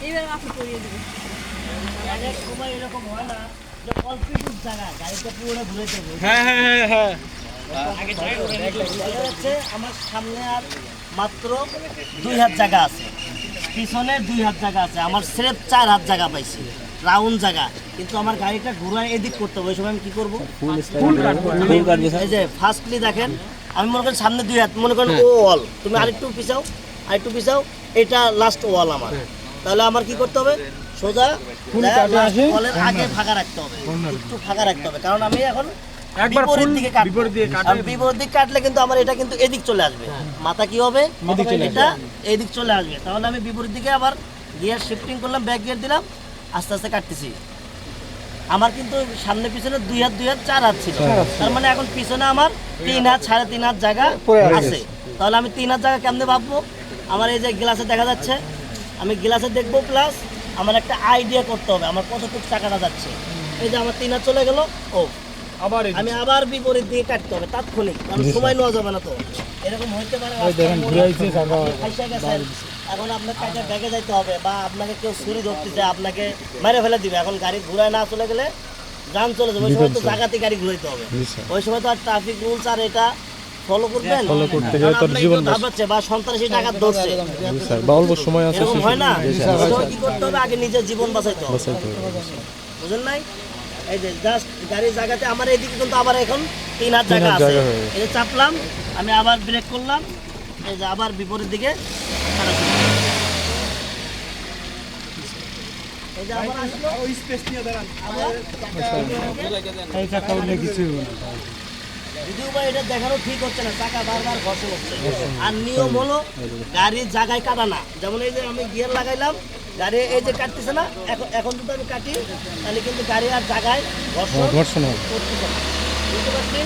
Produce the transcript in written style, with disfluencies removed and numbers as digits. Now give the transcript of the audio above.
এইবার আপনি করিয়ে দেবেন। অনেক সময় এরকম হয় না যে অল্প একটু জায়গা গাড়িটা পুরো ঘুরে যাবে। হ্যাঁ হ্যাঁ হ্যাঁ হ্যাঁ দেখা যাচ্ছে আমার সামনে আর মাত্র 2 হাত জায়গা আছে, পিছনে 2 হাত জায়গা আছে, আমার স্রেফ 4 হাত জায়গা পাইছি, রাউন্ড জায়গা। কিন্তু আমার গাড়িটা ঘুরায় এদিক করতে হবে, ওই সময় আমি কি করবো? এই যে ফার্স্টলি দেখেন, আমি মনে করেন সামনে 2 হাত, মনে করেন ও ওয়াল, তুমি আরেকটু পিছাও, আরেকটু পিছাও, এটা লাস্ট ওয়াল আমার। তাহলে আমার কি করতে হবে? সোজা ওয়ালের আগে ফাঁকা রাখতে হবে, একটু ফাঁকা রাখতে হবে, কারণ আমি এখন একবার ফুল বিপরীত দিকে কাটবো। বিপরীত দিকে আর কাটলে বিপরীত দিক কাটলে কিন্তু আমার এটা কিন্তু এদিক চলে আসবে, মাথা কি হবে? এটা এদিক চলে আসবে। তাহলে আমি বিপরীত দিকে আবার গিয়ার শিফটিং করলাম, ব্যাক গিয়ার দিলাম, আস্তে আস্তে কাটতেছি। আমার কিন্তু সামনে পিছনে 2 হাত 2 হাত 4 হাত ছিল, তার মানে এখন পিছনে আমার 3 হাত 3.5 হাত জায়গা আছে। তাহলে আমি 3 হাত জায়গা কেমনে ভাববো? আমার এই যে গ্লাসে দেখা যাচ্ছে, আমি গ্লাসে দেখবো, প্লাস আমার একটা আইডিয়া করতে হবে আমার কতটুকু টাকাটা যাচ্ছে। এই যে আমার 3 হাত চলে গেল, ও আবার আমি আবার বিপরীত দিকে কাটতে হবে তাৎক্ষণিক, কারণ সময় নেওয়া যাবে না। তো এরকম হইতে পারে আপনি ফাঁসে গেছেন, এখন আপনার কাছে ব্যাগে যাইতে হবে, বা আপনাকে কেউ ছুরি ধরতেছে, আপনাকে মেরে ফেলে দিবে। এখন গাড়ি ঘুরায় না চলে গেলে যান চলে যাবে, ওই সময় তো জায়গাতে গাড়ি ঘুরাইতে হবে। ওই সময় তো আর ট্রাফিক রুলস আর এটা ফলো করবেন, ভাবছে বা সন্ত্রাসী টাকা ধরছে, অল্প সময় আছে, এরকম হয় না? ওই সময় কি করতে হবে? আগে নিজের জীবন বাঁচাইতে হবে, বুঝেন নাই? এই যে জাস্ট গাড়ির জায়গাতে আমার এইদিকে কিন্তু আবার এখন 3 হাত জায়গা আছে, এই যে চাপলাম, আমি আবার ব্রেক করলাম, এই যে আবার বিপরীত দিকে এই যে আবার আসলো, ওই স্পেস নিয়ে দাঁড়ান। আবার যদিও বা এটা দেখানো ঠিক হচ্ছে না, চাকা বারবার ঘষে হচ্ছে। আর নিয়ম হলো গাড়ির জায়গায় কাটা না। যেমন এই যে আমি গিয়ার লাগাইলাম, গাড়ি এই যে কাটতেছে না, এখন যদি আমি কাটি তাহলে কিন্তু গাড়ি আর জায়গায় ঘর্ষণ করতেছে না, বুঝতে পারছি?